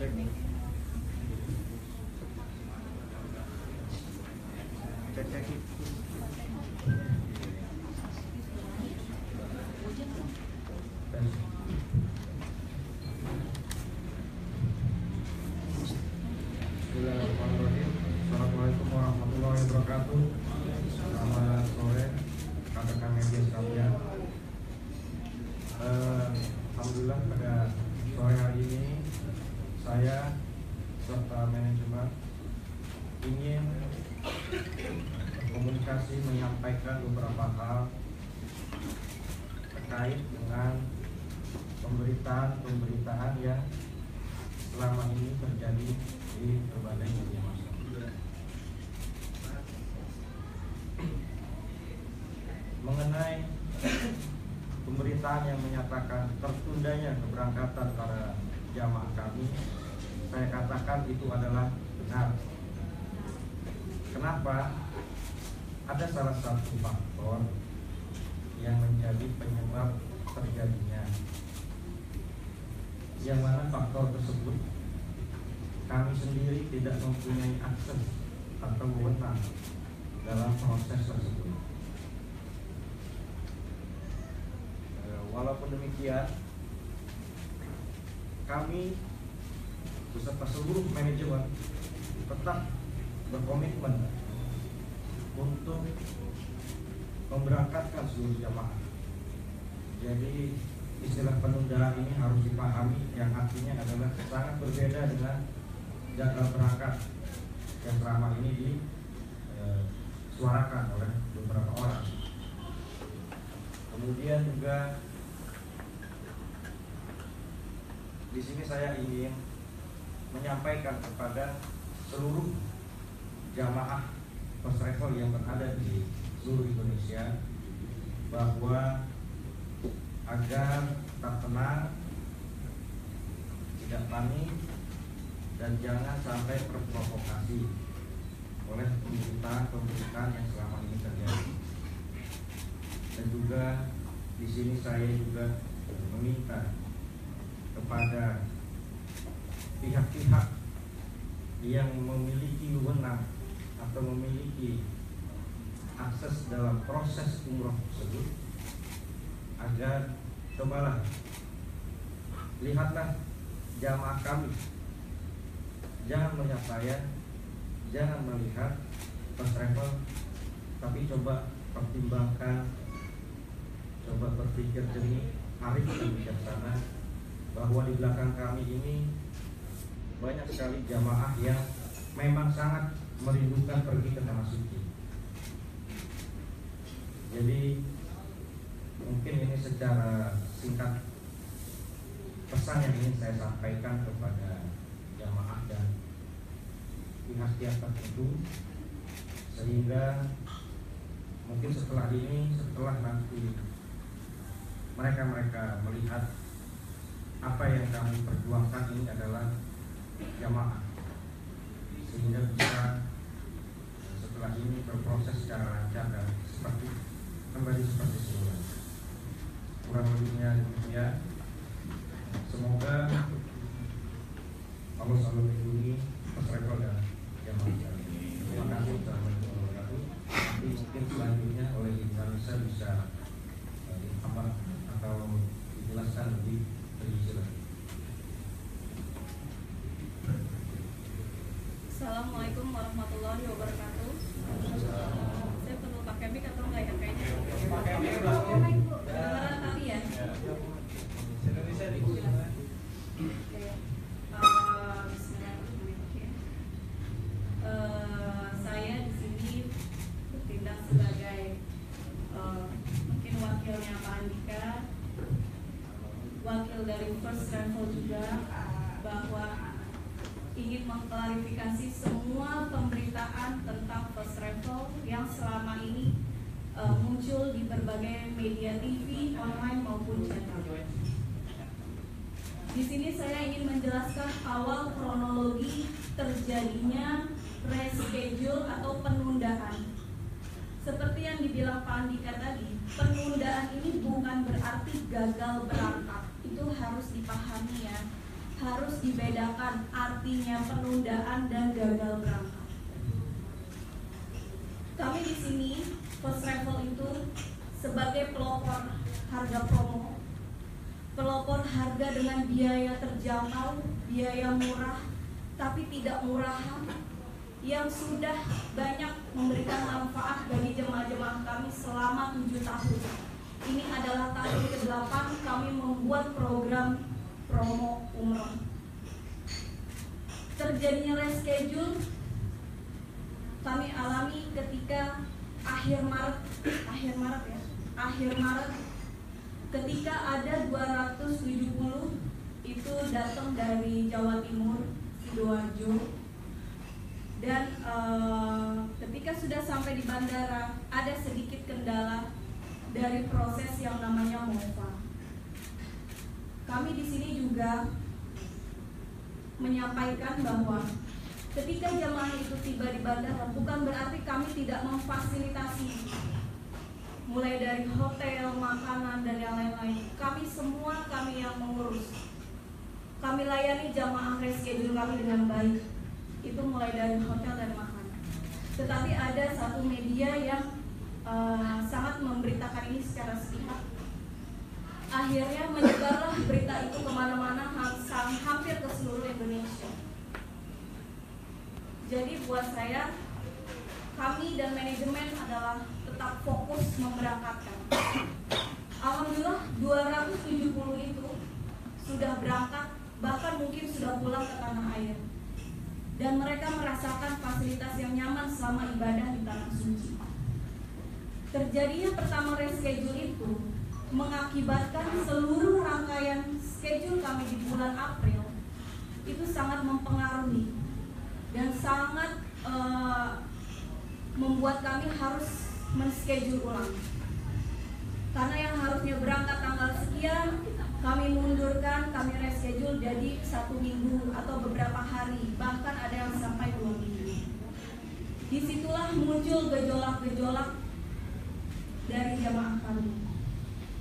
Cek. Cek cek. Bismillahirrahmanirrahim. Assalamualaikum warahmatullahi wabarakatuh. Selamat sore rekan-rekan media sekalian. Alhamdulillah pada sore hari ini saya serta manajemen ingin komunikasi menyampaikan beberapa hal terkait dengan pemberitaan yang selama ini terjadi di berbagai media massa. Mengenai pemberitaan yang menyatakan tertundanya keberangkatan para jamaah kami, saya katakan itu adalah benar. Kenapa? Ada salah satu faktor yang menjadi penyebab terjadinya, yang mana faktor tersebut kami sendiri tidak mempunyai akses atau wewenang dalam proses tersebut. Walaupun demikian, kami beserta seluruh manajemen tetap berkomitmen untuk memberangkatkan seluruh jamaah. Jadi istilah penundaan ini harus dipahami, yang artinya adalah sangat berbeda dengan jadwal berangkat yang selama ini disuarakan oleh beberapa orang. Kemudian juga di sini saya ingin menyampaikan kepada seluruh jamaah first travel yang berada di seluruh Indonesia bahwa agar tetap tenang, tidak panik, dan jangan sampai terprovokasi oleh pemberitaan yang selama ini terjadi. Dan juga di sini saya juga meminta kepada pihak-pihak yang memiliki wewenang atau memiliki akses dalam proses umroh tersebut agar cobalah lihatlah jamaah kami, jangan melihat saya, jangan melihat first travel, tapi coba pertimbangkan, coba berpikir jernih, arif dan bijaksana bahwa di belakang kami ini banyak sekali jamaah yang memang sangat merindukan pergi ke tanah suci. Jadi mungkin ini secara singkat pesan yang ingin saya sampaikan kepada jamaah dan pihak-pihak tertentu, sehingga mungkin setelah nanti mereka melihat apa yang kami perjuangkan ini adalah jamaah, sehingga bisa setelah ini berproses secara lancar dan kembali seperti semula. Kurang lebihnya demikian. Semoga Allah selalu melindungi first travel dan jamaah. Terima kasih. Assalamualaikum warahmatullahi wabarakatuh. Nanti mungkin selanjutnya oleh Indonesia bisa ditambah atau dijelaskan lebih rinci lagi. Assalamualaikum warahmatullahi wabarakatuh. Saya perlu pakai mic atau enggak ya kayaknya? Pakai mic. Kedengaran tadi ya? Indonesia di Bismillahirrahmanirrahim. Saya di sini bertindak sebagai mungkin wakilnya Pak Andika, wakil dari First Travel juga, bahwa ingin mengklarifikasi semua pemberitaan tentang first travel yang selama ini muncul di berbagai media TV, online maupun cetak. Di sini saya ingin menjelaskan awal kronologi terjadinya reschedule atau penundaan. Seperti yang dibilang Pak Andika tadi, penundaan ini bukan berarti gagal berangkat. Itu harus dipahami ya. harus dibedakan artinya penundaan dan gagal berangkat. Kami di sini first travel itu sebagai pelopor harga promo, pelopor harga dengan biaya terjangkau, biaya murah tapi tidak murahan, yang sudah banyak memberikan manfaat bagi jemaah-jemaah kami selama 7 tahun. Ini adalah tahun ke-8 kami membuat program promo umroh. Terjadinya reschedule kami alami ketika akhir Maret ketika ada 270 itu datang dari Jawa Timur, Sidoarjo. Dan ketika sudah sampai di bandara ada sedikit kendala dari proses yang namanya MOFA. Kami di sini juga menyampaikan bahwa ketika jemaah itu tiba di bandara bukan berarti kami tidak memfasilitasi mulai dari hotel, makanan dan yang lain-lain. Kami yang mengurus. Kami layani jemaah reschedule kami dengan baik. Itu mulai dari hotel dan makanan. Tetapi ada satu media yang sangat memberitakan ini secara sepihak. Akhirnya menyebarlah berita itu kemana-mana, hampir ke seluruh Indonesia. Jadi buat saya, kami dan manajemen adalah tetap fokus memberangkatkan. Alhamdulillah 270 itu sudah berangkat, bahkan mungkin sudah pulang ke tanah air. Dan mereka merasakan fasilitas yang nyaman selama ibadah di tanah suci. Terjadinya pertama reschedule itu mengakibatkan seluruh rangkaian schedule kami di bulan April itu sangat mempengaruhi dan sangat membuat kami harus men-schedule ulang. Karena yang harusnya berangkat tanggal sekian, kami mundurkan, kami reschedule jadi 1 minggu atau beberapa hari, bahkan ada yang sampai 2 minggu. Disitulah muncul gejolak-gejolak dari jamaah kami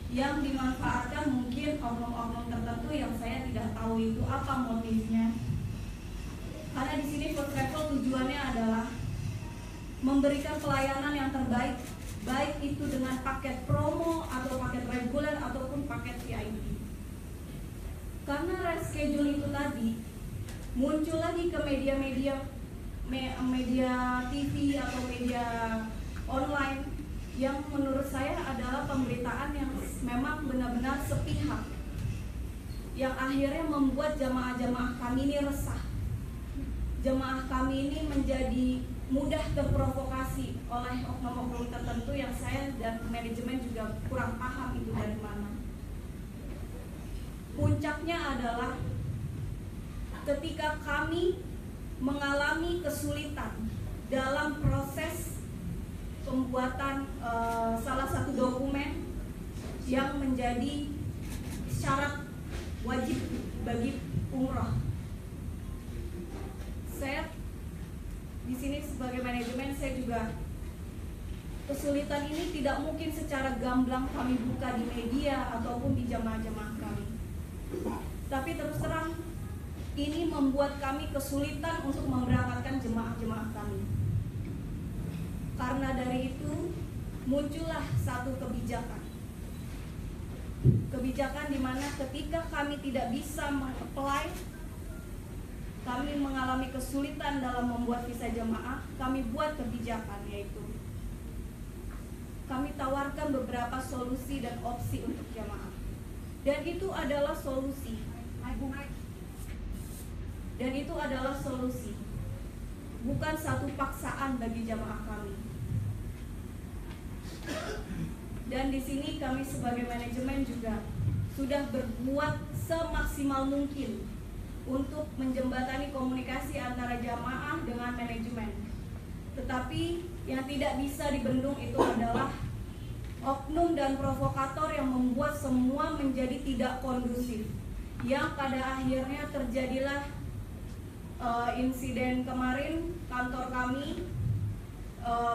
yang dimanfaatkan mungkin oknum-oknum tertentu yang saya tidak tahu itu apa motifnya. Karena di sini first travel tujuannya adalah memberikan pelayanan yang terbaik, baik itu dengan paket promo atau paket reguler ataupun paket VIP. Karena reschedule itu tadi muncul lagi ke media TV atau media online yang menurut saya adalah pemberitaan yang memang benar-benar sepihak, yang akhirnya membuat jamaah-jamaah kami ini resah. Jemaah kami ini menjadi mudah terprovokasi oleh oknum-oknum tertentu yang saya dan manajemen juga kurang paham itu dari mana. Puncaknya adalah ketika kami mengalami kesulitan dalam proses pembuatan salah satu dokumen yang menjadi syarat wajib bagi umroh. Saya di sini sebagai manajemen, saya juga kesulitan ini tidak mungkin secara gamblang kami buka di media ataupun di jamaah-jamaah kami. Tapi terus terang ini membuat kami kesulitan untuk memberangkatkan jemaah-jemaah kami. Karena dari itu muncullah satu kebijakan. Kebijakan di mana ketika kami tidak bisa meng-apply, kami mengalami kesulitan dalam membuat visa jemaah, kami buat kebijakan, yaitu kami tawarkan beberapa solusi dan opsi untuk jemaah. Dan itu adalah solusi. Dan itu adalah solusi, bukan satu paksaan bagi jemaah kami. Dan di sini kami sebagai manajemen juga sudah berbuat semaksimal mungkin untuk menjembatani komunikasi antara jamaah dengan manajemen. Tetapi yang tidak bisa dibendung itu adalah oknum dan provokator yang membuat semua menjadi tidak kondusif. Yang pada akhirnya terjadilah insiden kemarin, kantor kami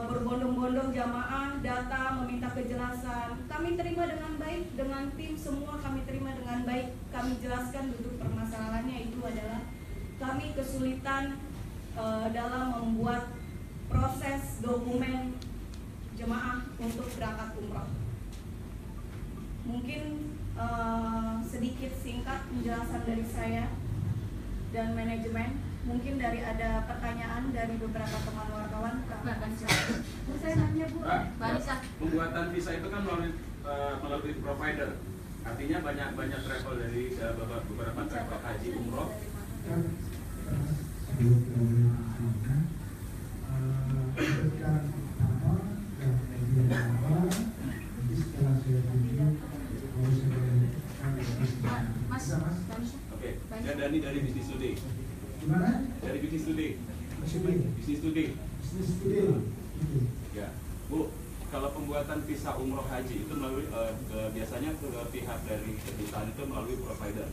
berbondong-bondong jamaah, data, meminta kejelasan. Kami terima dengan baik, dengan tim semua kami terima dengan dengan baik kami jelaskan duduk permasalahannya, itu adalah kami kesulitan dalam membuat proses dokumen jemaah untuk berangkat umroh. Mungkin sedikit singkat penjelasan dari saya dan manajemen. Mungkin dari ada pertanyaan dari beberapa teman wartawan. Saya nanya Bu. Pembuatan visa itu kan melalui provider. Artinya banyak travel dari beberapa travel haji umroh. Oke, dan dari bisnis today. Gimana? Dari bisnis today. Bisnis today. Ya, Bu, kalau pembuatan visa umroh haji itu melalui biasanya ke pihak dari kedutaan itu melalui provider.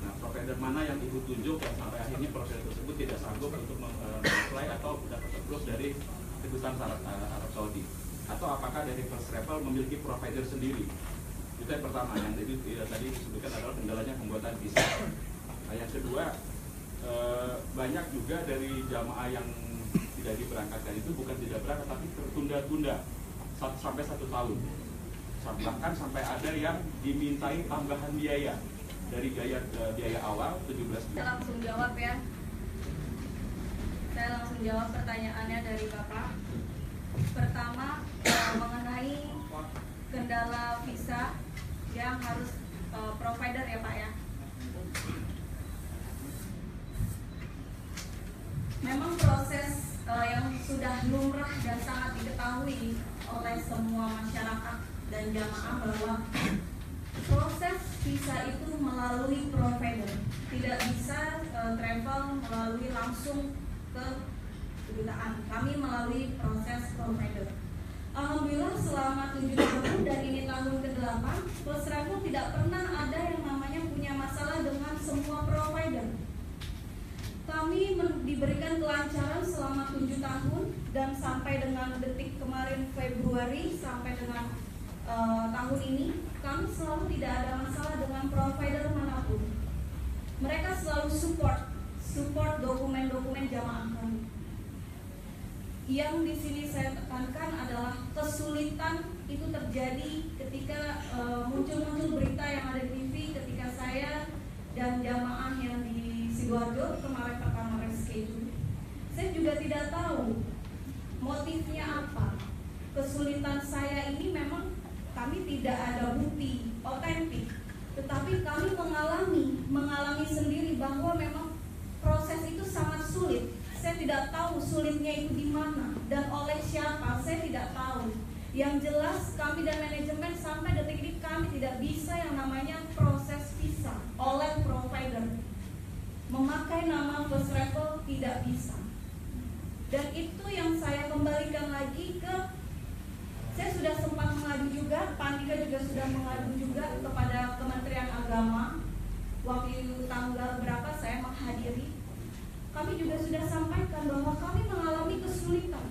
Nah, provider mana yang Ibu tunjuk yang sampai akhirnya provider tersebut tidak sanggup untuk apply atau dapat approve dari kedutaan Arab Saudi? Atau apakah dari First Travel memiliki provider sendiri? Itu yang pertama, yang tadi disebutkan adalah kendalanya pembuatan visa. Nah, yang kedua, banyak juga dari jamaah yang tidak diberangkatkan itu bukan tidak berangkat tapi tertunda-tunda sampai 1 tahun. Bahkan sampai ada yang dimintai tambahan biaya dari biaya awal 17 juta. Saya langsung jawab ya. Saya langsung jawab pertanyaannya dari Bapak. Pertama, mengenai kendala visa yang harus provider ya Pak ya. Memang proses yang sudah lumrah dan sangat diketahui oleh semua masyarakat dan jamaah bahwa proses visa itu melalui provider, tidak bisa travel melalui langsung ke kedutaan. Kami melalui proses provider. Alhamdulillah selama 7 tahun dan ini tahun ke-8, First Travel tidak pernah ada yang namanya punya masalah dengan semua provider. Kami diberikan kelancaran selama 7 tahun dan sampai dengan detik kemarin Februari sampai dengan tahun ini kami selalu tidak ada masalah dengan provider manapun. Mereka selalu support dokumen-dokumen jamaah kami. Yang di sini saya tekankan adalah kesulitan itu terjadi ketika muncul berita yang ada di TV ketika saya dan jamaah yang di Sidoarjo kemarin pertama reschedule. Saya juga tidak tahu motifnya apa. Kesulitan saya ini memang kami tidak ada bukti otentik, tetapi kami mengalami sendiri bahwa memang proses itu sangat sulit. Saya tidak tahu sulitnya itu di mana dan oleh siapa, saya tidak tahu. Yang jelas kami dan manajemen sampai detik ini kami tidak bisa yang namanya proses visa oleh provider. Memakai nama First Travel tidak bisa. Dan itu yang saya kembalikan lagi ke, saya sudah sempat mengadu juga, Pak Andika juga sudah mengadu juga kepada Kementerian Agama. Waktu tanggal berapa saya menghadiri, kami juga sudah sampaikan bahwa kami mengalami kesulitan.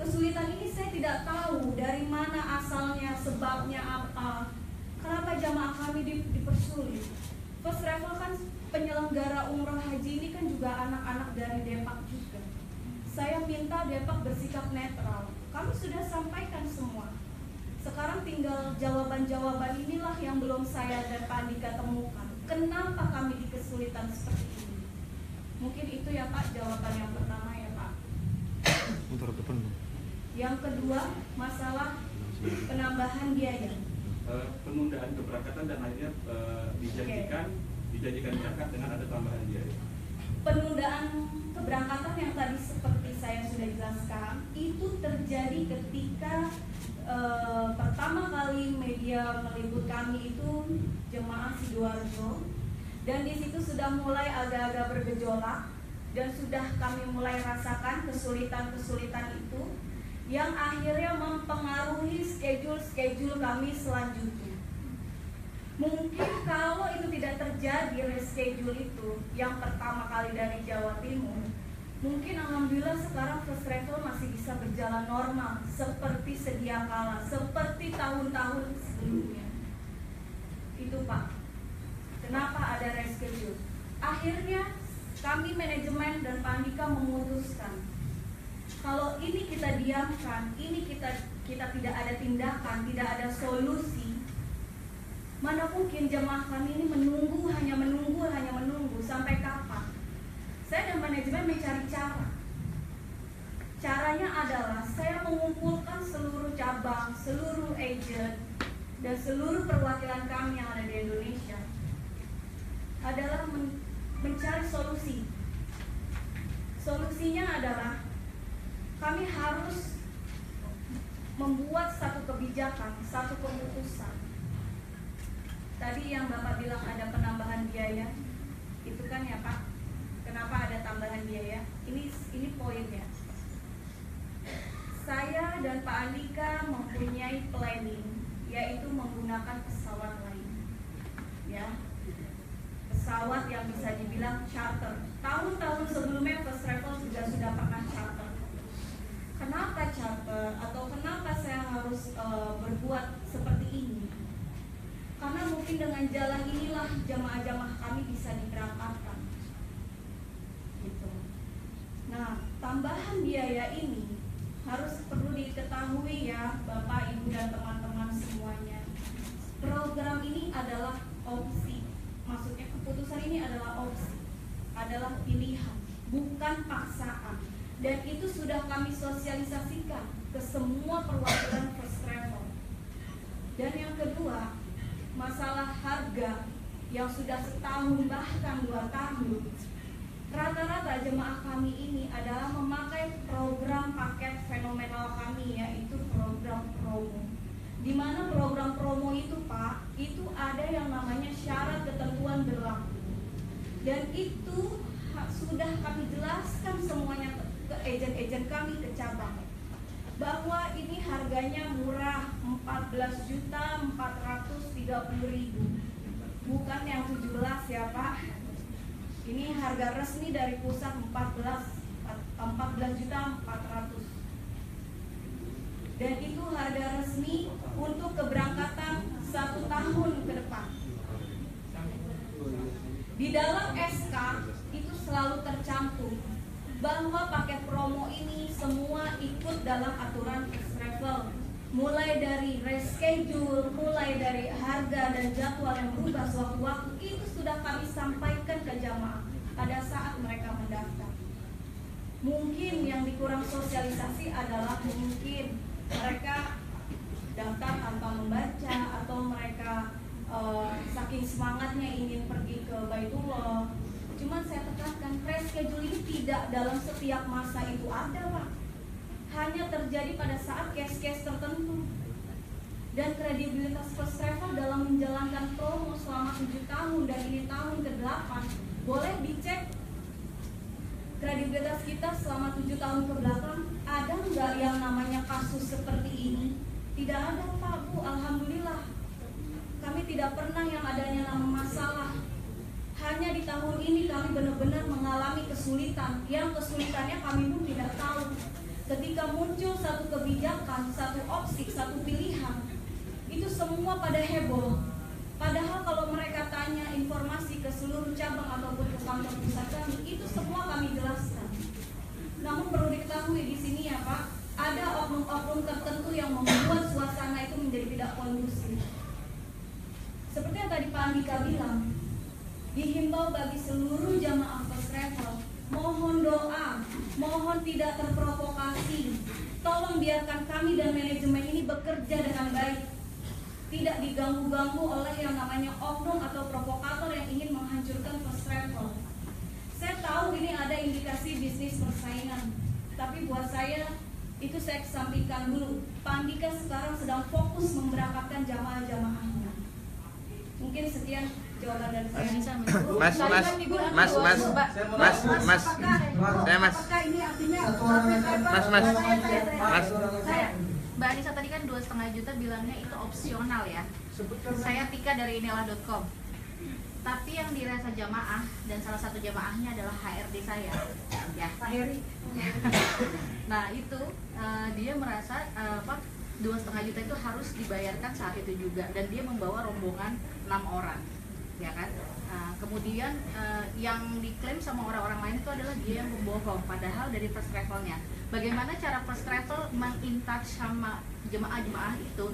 Kesulitan ini saya tidak tahu dari mana asalnya, sebabnya apa, kenapa jamaah kami dipersulit. First Travel kan penyelenggara umroh haji ini kan juga anak-anak dari Depak juga. Saya minta Depak bersikap netral. Kami sudah sampaikan semua. Sekarang tinggal jawaban-jawaban inilah yang belum saya dan Pak Andika temukan. Kenapa kami dikesulitan seperti ini? Mungkin itu ya Pak, jawaban yang pertama ya Pak. Yang kedua, masalah penambahan biaya. Penundaan keberangkatan dan akhirnya dijanjikan berangkat dengan ada tambahan biaya. Penundaan keberangkatan yang tadi seperti saya sudah jelaskan itu terjadi ketika pertama kali media meliput kami itu jemaah Sidoarjo, dan di situ sudah mulai agak-agak bergejolak dan sudah kami mulai rasakan kesulitan-kesulitan itu yang akhirnya mempengaruhi schedule kami selanjutnya. Mungkin kalau itu tidak terjadi reschedule itu yang pertama kali dari Jawa Timur, mungkin alhamdulillah sekarang First Travel masih bisa berjalan normal seperti sedia kala, seperti tahun-tahun sebelumnya. Pak. Kenapa ada reschedule? Akhirnya kami manajemen dan Pak Andika memutuskan kalau ini kita diamkan, ini kita tidak ada tindakan, tidak ada solusi, mana mungkin jemaah kami ini hanya menunggu sampai kapan? Saya dan manajemen mencari cara. Caranya adalah saya mengumpulkan seluruh cabang, seluruh agent, dan seluruh perwakilan kami yang ada di Indonesia adalah mencari solusi. Solusinya adalah kami harus membuat satu kebijakan, satu keputusan. Tadi yang Bapak bilang ada penambahan biaya, itu kan ya Pak. Kenapa ada tambahan biaya? Ini poinnya. Saya dan Pak Andika mempunyai planning, yaitu menggunakan pesawat lain, ya. Pesawat yang bisa dibilang charter. Tahun-tahun sebelumnya First Travel juga sudah pernah charter. Kenapa charter atau kenapa saya harus berbuat seperti ini? Karena mungkin dengan jalan inilah jamaah-jamaah kami bisa diberangkatkan. Gitu. Nah, tambahan biaya ini harus perlu diketahui ya Bapak, Ibu, dan teman-teman semuanya. Program ini adalah opsi. Maksudnya keputusan ini adalah opsi, adalah pilihan, bukan paksaan. Dan itu sudah kami sosialisasikan ke semua perwakilan First Travel. Dan yang kedua, masalah harga yang sudah setahun bahkan 2 tahun. Rata-rata jemaah kami ini adalah memakai program paket fenomenal kami, yaitu program promo. Di mana program promo itu Pak, itu ada yang namanya syarat ketentuan berlaku. Dan itu sudah kami jelaskan semuanya ke agen-agen kami, ke cabang, bahwa ini harganya murah, 14.430.000, bukan yang 17 ya Pak. Ini harga resmi dari pusat 14.400.000. Dan itu harga resmi untuk keberangkatan 1 tahun ke depan. Di dalam SK itu selalu tercantum bahwa paket promo ini semua ikut dalam aturan First Travel, mulai dari reschedule, mulai dari harga dan jadwal yang berubah sewaktu-waktu. Itu sudah kami sampaikan ke jamaah pada saat mereka mendaftar. Mungkin yang dikurang sosialisasi adalah mungkin mereka daftar tanpa membaca, atau mereka saking semangatnya ingin pergi ke Baitullah. Cuman saya tekankan, reschedule ini tidak dalam setiap masa itu ada Pak. Hanya terjadi pada saat case-case tertentu. Dan kredibilitas First Travel dalam menjalankan promo selama 7 tahun dan ini tahun ke-8, boleh dicek kredibilitas kita selama 7 tahun ke belakang. Ada nggak yang namanya kasus seperti ini? Tidak ada Pak, Bu, alhamdulillah. Kami tidak pernah yang adanya nama masalah. Hanya di tahun ini kami benar-benar mengalami kesulitan, yang kesulitannya kami pun tidak tahu. Ketika muncul satu kebijakan, satu opsi, satu pilihan, itu semua pada heboh. Padahal kalau mereka tanya informasi ke seluruh cabang ataupun ke kantor pusat kami, itu semua kami jelaskan. Namun perlu diketahui di sini ya Pak, ada oknum-oknum tertentu yang membuat suasana itu menjadi tidak kondusif. Seperti yang tadi Pak Andika bilang, dihimbau bagi seluruh jamaah First Travel, mohon doa, mohon tidak terprovokasi. Tolong biarkan kami dan manajemen ini bekerja dengan baik, tidak diganggu-ganggu oleh yang namanya oknum atau provokator yang ingin menghancurkan First Travel. Saya tahu ini ada indikasi bisnis persaingan, tapi buat saya itu saya kesampingkan dulu. Pak Andika sekarang sedang fokus memberangkatkan jamaah-jamaahnya. Mungkin sekian jawaban dari saya. Mas. Mbak Anissa tadi kan 2,5 juta bilangnya itu opsional ya. Saya Tika dari inilah.com. Tapi yang dirasa jamaah dan salah satu jamaahnya adalah HRD saya, ya. Pak Heri. Nah itu dia merasa 2,5 juta itu harus dibayarkan saat itu juga, dan dia membawa rombongan 6 orang, ya kan? Kemudian yang diklaim sama orang-orang lain itu adalah dia yang membohong, padahal dari first travelnya. Bagaimana cara first travel mengintouch sama jemaah-jemaah itu?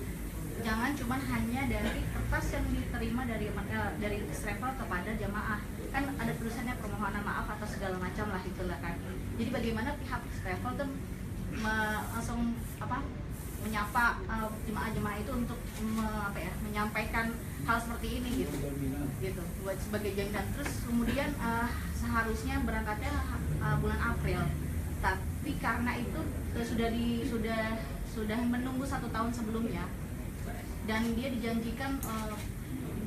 Jangan cuma hanya dari kertas yang diterima dari first travel kepada jemaah, kan ada tulisannya permohonan maaf atau segala macam lah itulah kan. Jadi bagaimana pihak first travel tuh langsung menyapa jemaah-jemaah itu untuk menyampaikan hal seperti ini gitu buat sebagai jaminan. Terus kemudian seharusnya berangkatnya bulan April, tapi karena itu sudah menunggu 1 tahun sebelumnya, dan dia dijanjikan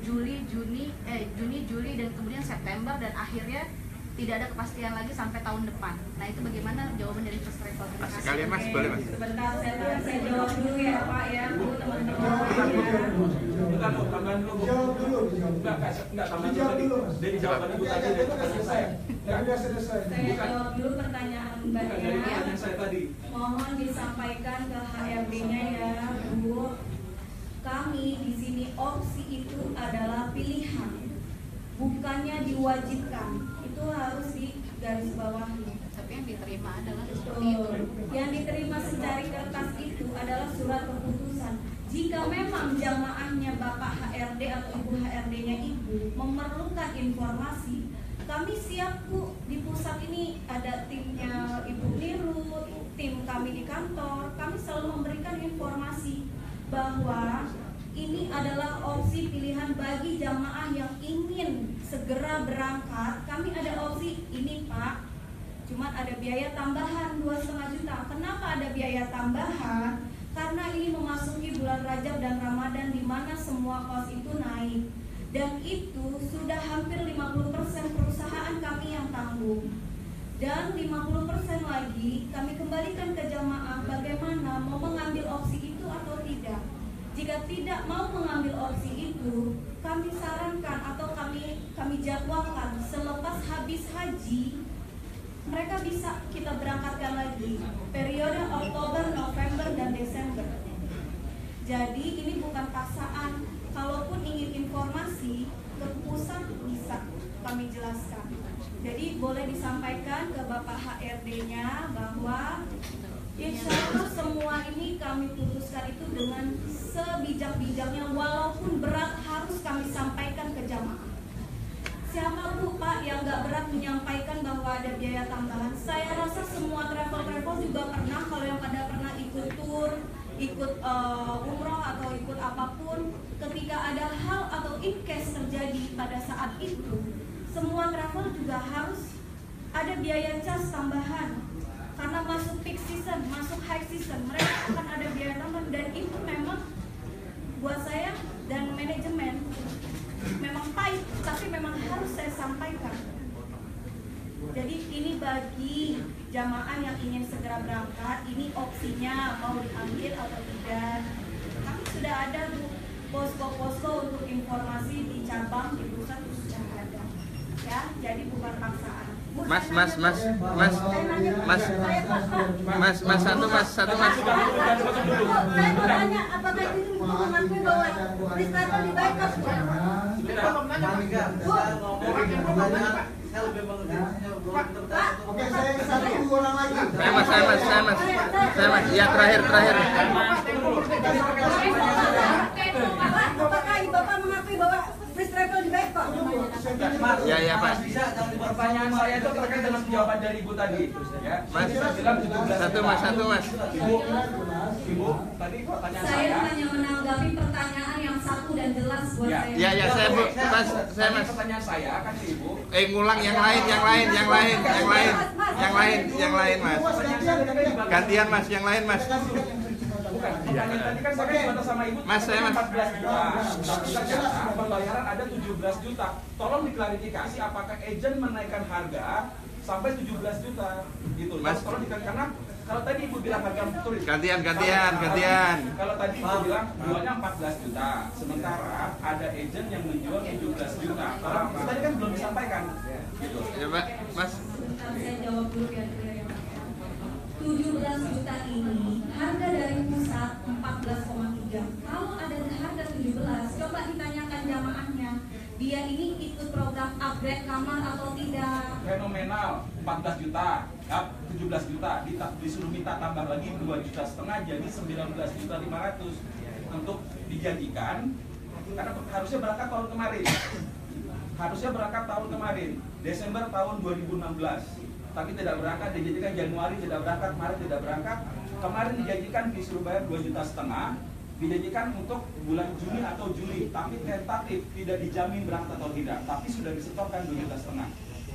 Juni, Juli, dan kemudian September, dan akhirnya tidak ada kepastian lagi sampai tahun depan. Nah, itu bagaimana jawaban dari first travel? Sekalian Mas, boleh Mas? Sebentar, saya jawab dulu ya Pak ya, Bu, teman-teman. Bukan, tambahan dulu. Enggak, tambahan dulu. Dari jawaban Ibu tadi dari pertanyaan saya. Saya jawab dulu pertanyaan Mbaknya. Dari pertanyaan saya tadi. Mohon disampaikan ke HRD-nya ya, Bu. Kami di sini opsi itu adalah pilihan, bukannya diwajibkan. Itu harus digarisbawahi. Tapi yang diterima adalah seperti Betul. itu. Yang diterima secari kertas itu adalah surat keputusan. Jika memang jamaahnya Bapak HRD atau Ibu HRD-nya Ibu memerlukan informasi, kami siap Bu. Di pusat ini ada timnya Ibu Niru, tim kami di kantor. Kami selalu memberikan informasi bahwa ini adalah opsi pilihan bagi jamaah yang ingin segera berangkat. Kami ada opsi ini Pak, cuman ada biaya tambahan 2,5 juta. Kenapa ada biaya tambahan? Karena ini memasuki bulan Rajab dan Ramadan, di mana semua kos itu naik, dan itu sudah hampir 50% perusahaan kami yang tanggung, dan 50% lagi kami kembalikan ke jamaah. Bagaimana, mau mengambil opsi itu atau tidak? Jika tidak mau mengambil opsi itu, kami sarankan atau kami jadwalkan selepas habis haji, mereka bisa kita berangkatkan lagi periode Oktober, November, dan Desember. Jadi ini bukan paksaan. Kalaupun ingin informasi ke pusat bisa kami jelaskan. Jadi boleh disampaikan ke Bapak HRD-nya bahwa insya Allah semua ini kami putuskan itu dengan sebijak-bijaknya, walaupun berat harus kami sampaikan ke jamaah. Siapa Bu Pak yang gak berat menyampaikan bahwa ada biaya tambahan? Saya rasa semua travel juga pernah, kalau yang pada pernah ikut tour, ikut umroh atau ikut apapun, ketika ada hal atau in case terjadi pada saat itu, semua travel juga harus ada biaya cas tambahan. Karena masuk peak season, masuk high season, mereka akan ada biaya tambahan, dan itu memang buat saya dan manajemen memang pahit, tapi memang harus saya sampaikan. Jadi ini bagi jamaah yang ingin segera berangkat, ini opsinya mau diambil atau tidak. Kami sudah ada posko-posko untuk informasi di cabang, di pusat sudah ada. Ya, jadi bukan paksaan. Mas, satu mas. Saya mau tanya, apakah itu mengakui bahwa first travel dibayar? Oke, saya satu orang lagi. Saya mas. Ya, terakhir. Apakah Bapak mengakui bahwa first travel dibayar Pak? Ya Pak. Pertanyaan saya itu terkait dengan jawaban dari Ibu tadi. Ya. Mas, Saya bilang 17. satu mas. Ibu, tadi pertanyaan Saya hanya menanggapi pertanyaan yang satu dan jelas buat Ya. saya. Ya, saya Bu. Saya mas. Pertanyaan saya kan ke Ibu. Ngulang yang lain mas. Gantian mas, yang lain mas. Bukan, pertanyaan tadi kan saya dibatas sama Ibu. Mas, saya mas. 14 juta. Tapi ternyata pembayaran ada 17 juta. Tolong diklarifikasi apakah agent menaikkan harga sampai 17 juta gitu. Mas, tolong diklarifikasi, karena kalau tadi Ibu bilang harga turis. Gantian. Kalau tadi Ibu bilang jualnya 14 juta, sementara ada agent yang menjual 17 juta. Kalau tadi kan belum disampaikan. Gitu. Ya Pak, Mas. Sebentar, saya jawab dulu ya. 17 juta ini harga dari pusat 14,3. Kalau ada harga 17, coba ditanyakan jamaahnya, dia ini ikut program upgrade kamar atau tidak? Fenomenal, 14 juta, ya, 17 juta, disuruh minta tambah lagi 2,5 juta, jadi 19.500.000 untuk dijanjikan, karena harusnya berangkat tahun kemarin. Harusnya berangkat tahun kemarin, Desember tahun 2016, tapi tidak berangkat, dijanjikan Januari tidak berangkat, Maret tidak berangkat. Kemarin dijanjikan disuruh bayar 2,5 juta, dijanjikan untuk bulan Juni atau Juli, tapi tentatif tidak dijamin berangkat atau tidak, tapi sudah disetorkan 2,5 juta.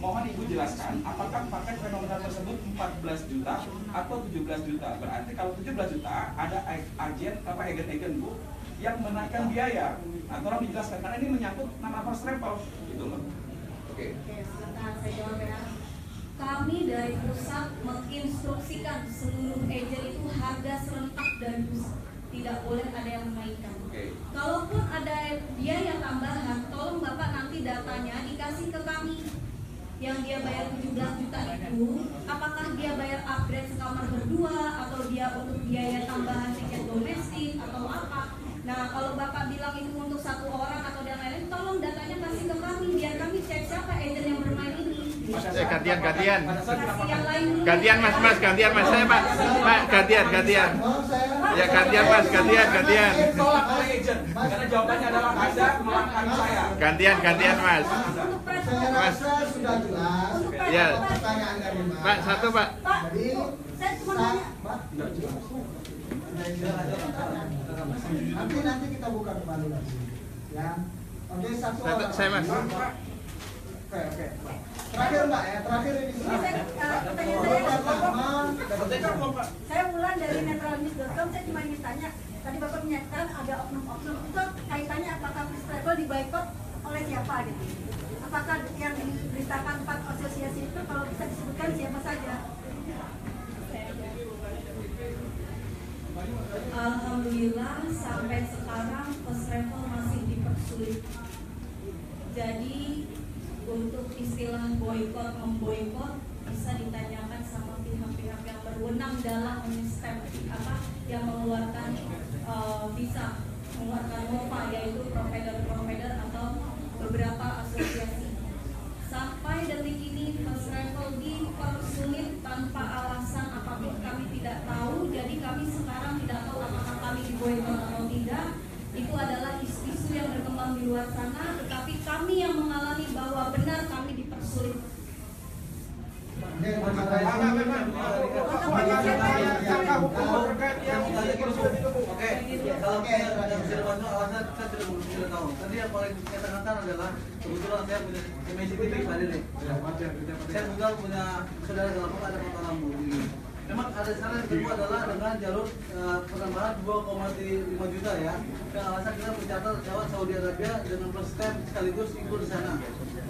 Mohon Ibu jelaskan, apakah paket fenomenal tersebut 14 juta atau 17 juta? Berarti kalau 17 juta ada agen Bu yang menaikkan biaya. Nah, tolong dijelaskan karena ini menyangkut nama first travel, gitu loh. Oke. Sebentar saya jawab ya. Kami dari pusat menginstruksikan seluruh agent itu harga serentak dari pusat, tidak boleh ada yang menaikkan. Kalaupun ada biaya tambahan, tolong Bapak nanti datanya dikasih ke kami. Yang dia bayar 17 juta itu, apakah dia bayar upgrade sekamar berdua atau dia untuk biaya tambahan tiket domestik atau apa? Nah, kalau Bapak bilang itu untuk satu orang atau yang lain, tolong datanya kasih ke kami biar kami cek siapa agent yang bermain ini. Gantian. Kasih yang lain dulu. Gantian Mas, saya Pak. Pak, gantian. Ya gantian Mas, gantian. Tolak oleh agent, karena jawabannya adalah Anda melangkahi saya. Gantian Mas. Untuk Saya travel. rasa sudah jelas. Untuk Ya. travel. Pertanyaan dari Pak, satu Pak. Pak, Jadi, saya cuma nanya. Pak, nanti kita buka kembali lagi. Ya. Oke, satu orang. Saya Mas. Oke. Terakhir Mbak ya, terakhir ini. Ini saya, pertanyaan saya Wulan dari netralnews.com. Saya cuma ingin tanya, tadi Bapak menyatakan ada oknum-oknum itu kaitannya apakah first travel diboikot oleh siapa gitu? Apakah yang diberitakan 4 asosiasi itu kalau bisa disebutkan siapa saja? Alhamdulillah sampai sekarang first travel masih dipersulit. Jadi untuk istilah boykot memboykot bisa ditanyakan sama pihak-pihak yang berwenang dalam yang mengeluarkan visa, mengeluarkan MOPA, yaitu provider atau beberapa asosiasi. Sampai detik ini first travel dipersulit tanpa alasan apapun, kami tidak tahu. Jadi kami sekarang tidak tahu apakah kami diboykot atau tidak. Itu adalah isu yang berkembang di luar sana, tetapi kami yang mengalami bahwa benar kami dipersulit. Tadi yang paling saya tanyakan adalah kebetulan saya punya MSC TV tadi nih. Saya punya saudara dalam ada kota Lambu. Memang ada saran yang kedua adalah dengan jalur penambahan 2,5 juta ya. Dan alasan kita mencatat pesawat Saudi Arabia dengan plus stamp sekaligus ikut di sana.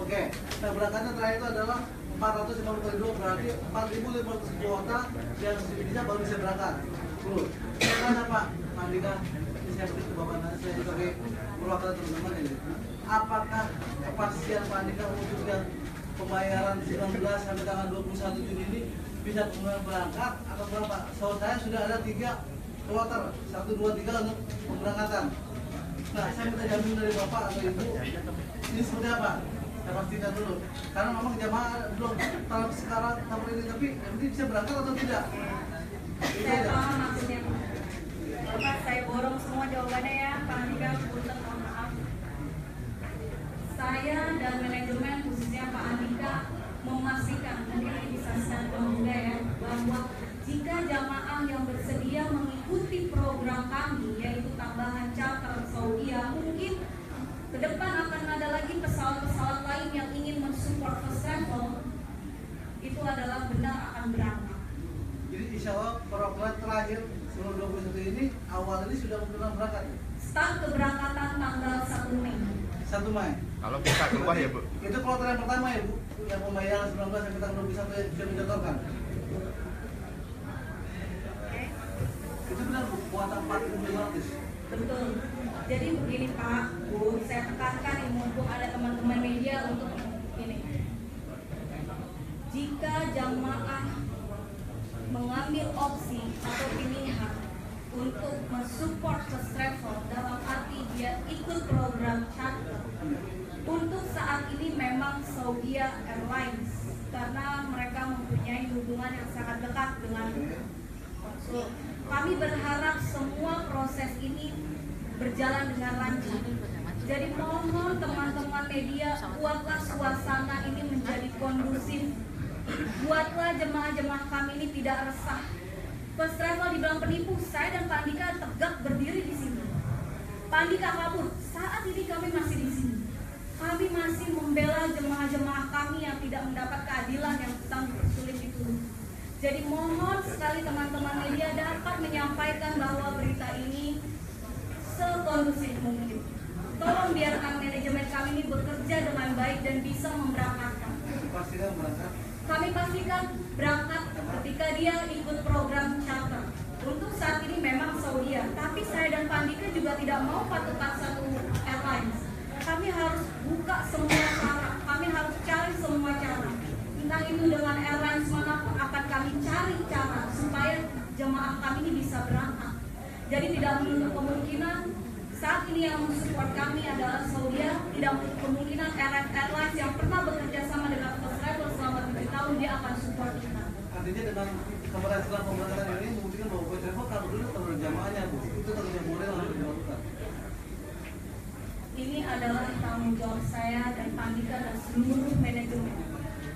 Oke. Nah berangkatnya terakhir itu adalah 450 kali 2 berarti 4.500 kuota yang bisa baru bisa berangkat. Terus, bagaimana Pak Andika? Ini saya beri ke Bapak saya sebagai perwakilan teman-teman ini. Apakah kepastian Pak Andika untuk yang pembayaran 19 sampai tanggal 21 Juni ini bisa kemudian berangkat atau berapa? Soal saya sudah ada 3 kloter, 1, 2, 3 untuk pemberangkatan. Nah, saya minta jamin dari Bapak atau Ibu, ini seperti apa? Saya pastikan dulu. Karena memang jamaah belum tahun sekarang tahun ini, tapi nanti bisa berangkat atau tidak? Saya paham maksudnya. Bapak, saya borong semua jawabannya ya, Pak Andika, punten, mohon maaf. Saya dan manajemen khususnya Pak Andika memastikan, mungkin ini bisa saya juga ya, bahwa jika jamaah yang bersedia mengikuti program kami, yaitu tambahan charter Saudi, mungkin ke depan akan ada lagi pesawat-pesawat lain yang ingin mensupport first travel, itu adalah benar akan berangkat. Jadi insya Allah perwakilan terakhir sebelum 21 ini awal ini sudah benar berangkat. Start keberangkatan tanggal 1 Mei. 1 Mei. Kalau bisa keluar ya Bu. Itu kloter yang pertama ya Bu, yang pembayaran 19 sampai tanggal 21 yang sudah dicontohkan. Itu benar Bu, kuota 4.500. Betul. Jadi begini Pak, Bu, saya tekankan ini mumpung ada teman-teman media untuk ini. Jika jamaah mengambil Untuk saat ini memang Saudi Airlines karena mereka mempunyai hubungan yang sangat dekat dengan Konsul. Kami berharap semua proses ini berjalan dengan lancar. Jadi mohon teman-teman media, buatlah suasana ini menjadi kondusif. Buatlah jemaah-jemaah kami ini tidak resah. First Travel dibilang penipu, saya dan Pak Andika tegak berdiri di sini. Pak Andika kabur, saat ini kami masih di sini. Kami masih membela jemaah-jemaah kami yang tidak mendapat keadilan yang sedang sulit itu. Jadi mohon sekali teman-teman media dapat menyampaikan bahwa berita ini sekondusif mungkin. Tolong biarkan manajemen kami ini bekerja dengan baik dan bisa memberangkatkan. Kami pastikan berangkat ketika dia ikut program charter. Untuk saat ini memang Saudi, tapi saya dan Pak Andika juga tidak mau patuh satu airlines. Kami harus buka semua cara, kami harus cari semua cara. Entah itu dengan airlines manapun akan kami cari cara supaya jemaah kami ini bisa berangkat. Jadi tidak menutup kemungkinan saat ini yang mensupport kami adalah Saudi, tidak menutup kemungkinan airlines yang pernah bekerja sama dengan First Travel selama 7 tahun dia akan support kita. Artinya dengan keberhasilan pemberangkatan ini membuktikan bahwa First Travel kalau dulu terlalu jamaahnya, Bu. Itu terlalu model yang harus dilakukan. Ini adalah tanggung jawab saya dan Pak Andika dan seluruh manajemen.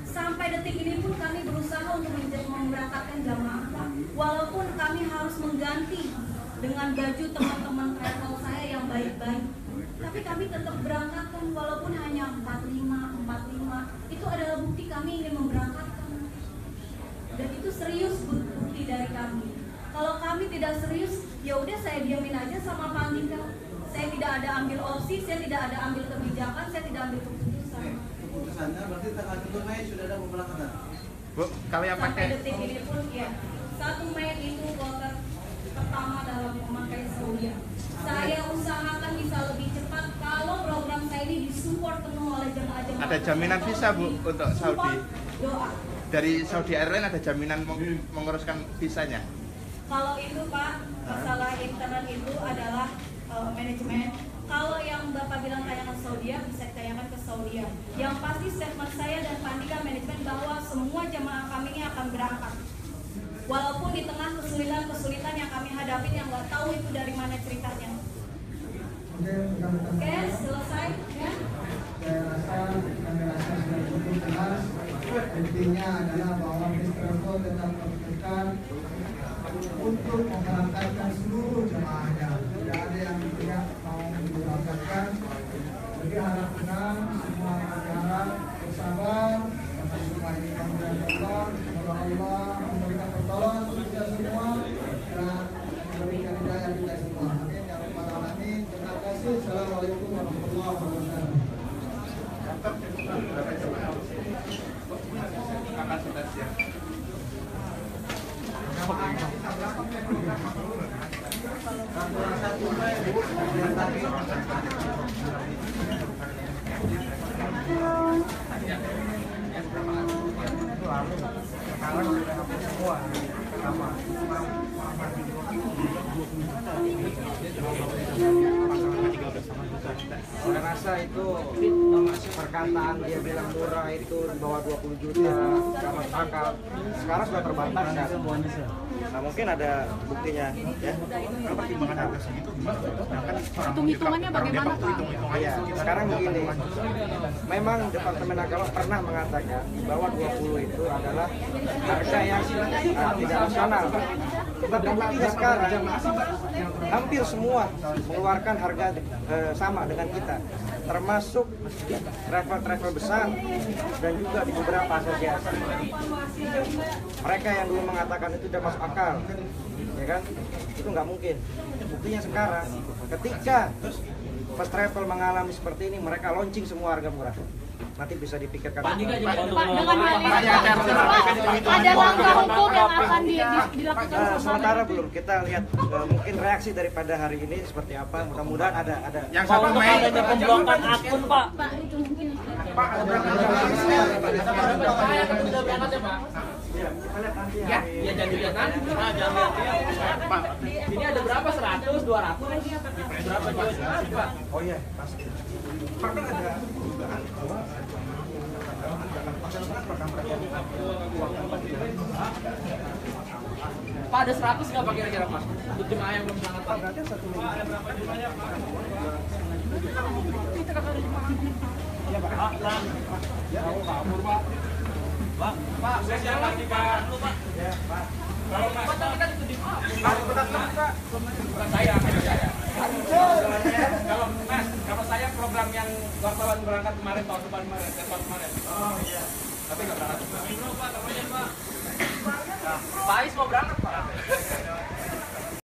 Sampai detik ini pun kami berusaha untuk memberangkatkan jamaah. Walaupun kami harus mengganti dengan baju teman-teman travel saya yang baik-baik, tapi kami tetap berangkatkan walaupun hanya 45. Itu adalah bukti kami ingin memberangkatkan. Dan itu serius bukti dari kami. Kalau kami tidak serius, ya udah saya diamin aja sama Pak Andika. Saya tidak ada ambil opsi, saya tidak ada ambil kebijakan, saya tidak ambil keputusan. Keputusannya berarti tanggal 1 Mei sudah ada pemberangkatan. Bu, kalau yang Sampai pakai detik ini pun ya 1 Mei itu kloter pertama dalam memakai Saudi. Saya usahakan bisa lebih cepat kalau program saya ini disupport penuh oleh jemaah-jemaah. ada jaminan visa Bu untuk Saudi? Doa. Dari Saudi Airlines ada jaminan menguruskan visanya? Kalau itu Pak, masalah internet itu adalah manajemen. Kalau yang Bapak bilang tayangan Saudi, bisa ditayangkan ke Saudi. Yang pasti statement saya dan Pak Andika manajemen bahwa semua jemaah kami ini akan berangkat. Walaupun di tengah kesulitan-kesulitan yang kami hadapi yang nggak tahu itu dari mana ceritanya. Oke, selesai ya. Saya rasa sudah cukup jelas. Intinya adalah bahwa First Travel tetap berpegang untuk memberangkatkan seluruh jemaahnya. Tidak ada yang tidak mau memberangkatkan. Jadi harap tenang, semua acara bersabar. Karena semua ini kemudian Allah, semoga Allah memberikan pertolongan untuk kita semua dan memberikan hidayah kita semua. Amin ya rabbal alamin. Terima kasih. Assalamualaikum warahmatullahi wabarakatuh. Kapasitasnya. Saya rasa itu perkataan dia bilang murah itu di bawah 20 juta nggak masuk akal. Sekarang sudah terbatas kan. Nah mungkin ada buktinya ya. Pertimbangan harga segitu gimana? Hitung-hitungannya bagaimana Pak? Iya, sekarang begini. Memang Departemen Agama pernah mengatakan bahwa 20 itu adalah harga yang tidak rasional. Tetapi buktinya sekarang hampir semua mengeluarkan harga sama dengan kita, termasuk travel besar dan juga di beberapa asosiasi. Mereka yang dulu mengatakan itu tidak masuk akal, ya kan? Itu nggak mungkin. Buktinya sekarang, ketika First Travel mengalami seperti ini, mereka launching semua harga murah. Nanti bisa dipikirkan. Pak, dengan ada langkah hukum yang akan dilakukan sementara belum. Kita lihat mungkin reaksi daripada hari ini seperti apa. Mudah-mudahan ada. Yang 1 Mei adanya pemblokan akun Pak. Pak, itu mungkin Ya, kita lihat nanti. Ya jadi lihat nanti. Pak, Ini ada berapa? 100, 200? Berapa jual Pak? Oh iya, pasti. Pak kan ada ada 100 nggak Pak kira-kira Pak? Untuk jemaah yang belum berangkat Pak? Berarti 1 minggu. Ada berapa jumlahnya Pak? Iya Pak. Ya, kabur Pak. Pak, saya siap lagi Pak. Ya, Pak. Kalau Mas, Kan itu di Pak, bukan saya. Kalau Mas, kalau saya program yang wartawan berangkat kemarin tahun depan kemarin. Oh iya. Tapi nggak berangkat. Pak, namanya Pak. Pak Ais mau berangkat Pak.